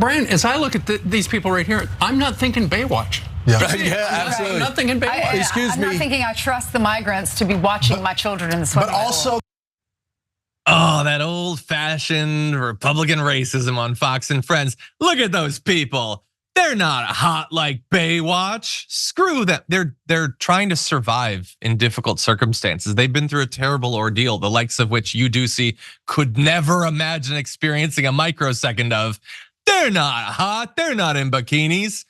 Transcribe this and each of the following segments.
Brian, as I look at these people right here, I'm not thinking Baywatch. Yeah, absolutely. I'm not thinking Baywatch. Excuse me. I'm not thinking I trust the migrants to be watching my children in the swimming pool. But also, oh, that old-fashioned Republican racism on Fox and Friends. Look at those people. They're not hot like Baywatch. Screw them. They're trying to survive in difficult circumstances. They've been through a terrible ordeal, the likes of which you, DOOCY, could never imagine experiencing a microsecond of. They're not hot. They're not in bikinis.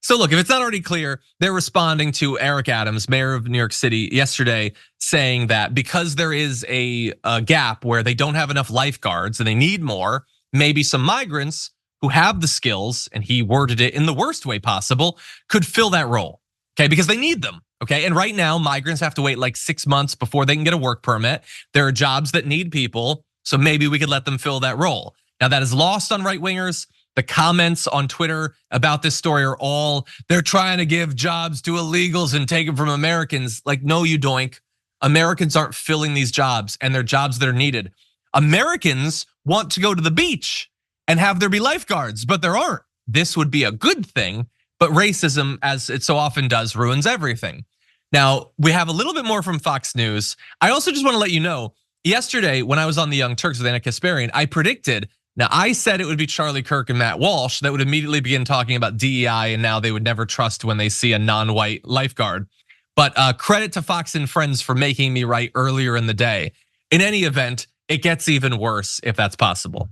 So look, if it's not already clear, they're responding to Eric Adams, mayor of New York City, yesterday, saying that because there is a gap where they don't have enough lifeguards and they need more, maybe some migrants who have the skills, and he worded it in the worst way possible, could fill that role, okay? Because they need them, okay? And right now, migrants have to wait like 6 months before they can get a work permit. There are jobs that need people, so maybe we could let them fill that role. Now that is lost on right-wingers. The comments on Twitter about this story are all, they're trying to give jobs to illegals and take them from Americans. Like, no, you doink. Americans aren't filling these jobs, and they're jobs that are needed. Americans want to go to the beach and have there be lifeguards, but there aren't. This would be a good thing, but racism, as it so often does, ruins everything. Now, we have a little bit more from Fox News. I also just want to let you know, yesterday when I was on the Young Turks with Anna Kasparian, I predicted, now I said it would be Charlie Kirk and Matt Walsh that would immediately begin talking about DEI, and now they would never trust when they see a non-white lifeguard. But credit to Fox and Friends for making me right earlier in the day. In any event, it gets even worse if that's possible.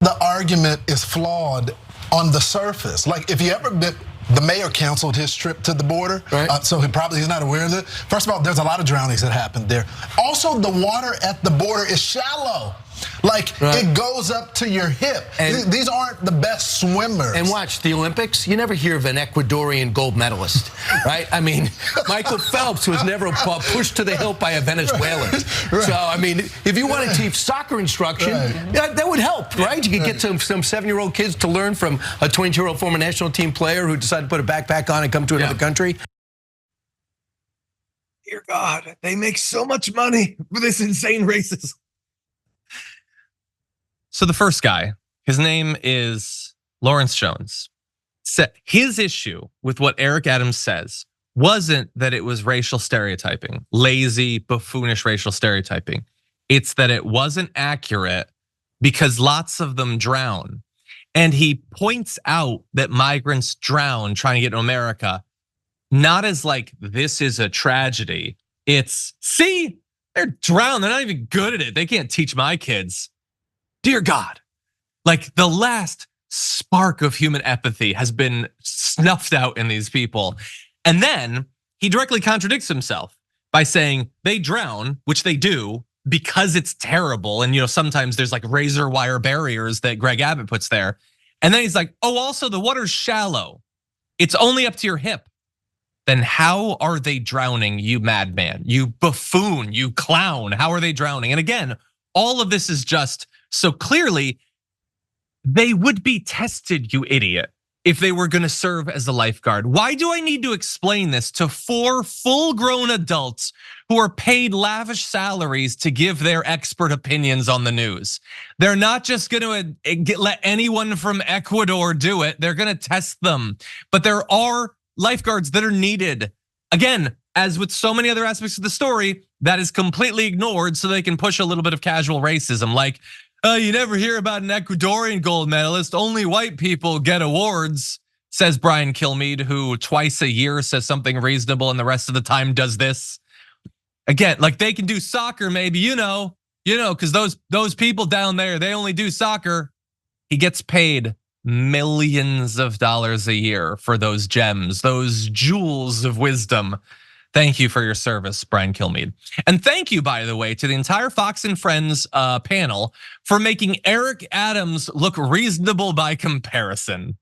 the argument is flawed on the surface. Like if you ever been, the mayor canceled his trip to the border, right. So he's not aware of it. First of all, there's a lot of drownings that happened there. Also, the water at the border is shallow. Like it goes up to your hip. And these aren't the best swimmers. And watch the Olympics. You never hear of an Ecuadorian gold medalist, right? I mean, Michael Phelps was never pushed to the hilt by a Venezuelan. Right. So I mean, if you want to teach soccer instruction, that would help, right? You could get some 7-year-old kids to learn from a 22-year-old former national team player who decided to put a backpack on and come to another country. Dear God, they make so much money for this insane racism. So the first guy, his name is Lawrence Jones. His issue with what Eric Adams says wasn't that it was racial stereotyping, lazy, buffoonish racial stereotyping. It's that it wasn't accurate because lots of them drown. And he points out that migrants drown trying to get to America, not as like, this is a tragedy. It's, see, they're drowned. They're not even good at it. They can't teach my kids. Dear God, like the last spark of human empathy has been snuffed out in these people. And then he directly contradicts himself by saying they drown, which they do because it's terrible. And sometimes there's like razor wire barriers that Greg Abbott puts there. And then he's like, oh, also the water's shallow. It's only up to your hip. Then how are they drowning, you madman, you buffoon, you clown? How are they drowning? And again, all of this is just so clearly they would be tested, you idiot, if they were gonna serve as a lifeguard. Why do I need to explain this to 4 full-grown adults who are paid lavish salaries to give their expert opinions on the news? They're not just gonna let anyone from Ecuador do it. They're gonna test them. But there are lifeguards that are needed. Again, as with so many other aspects of the story, that is completely ignored so they can push a little bit of casual racism. Like, you never hear about an Ecuadorian gold medalist, only white people get awards, says Brian Kilmeade, who twice a year says something reasonable and the rest of the time does this. Again, like they can do soccer maybe, because those people down there, they only do soccer. He gets paid millions of dollars a year for those gems, those jewels of wisdom. Thank you for your service, Brian Kilmeade. And thank you, by the way, to the entire Fox and Friends panel for making Eric Adams look reasonable by comparison.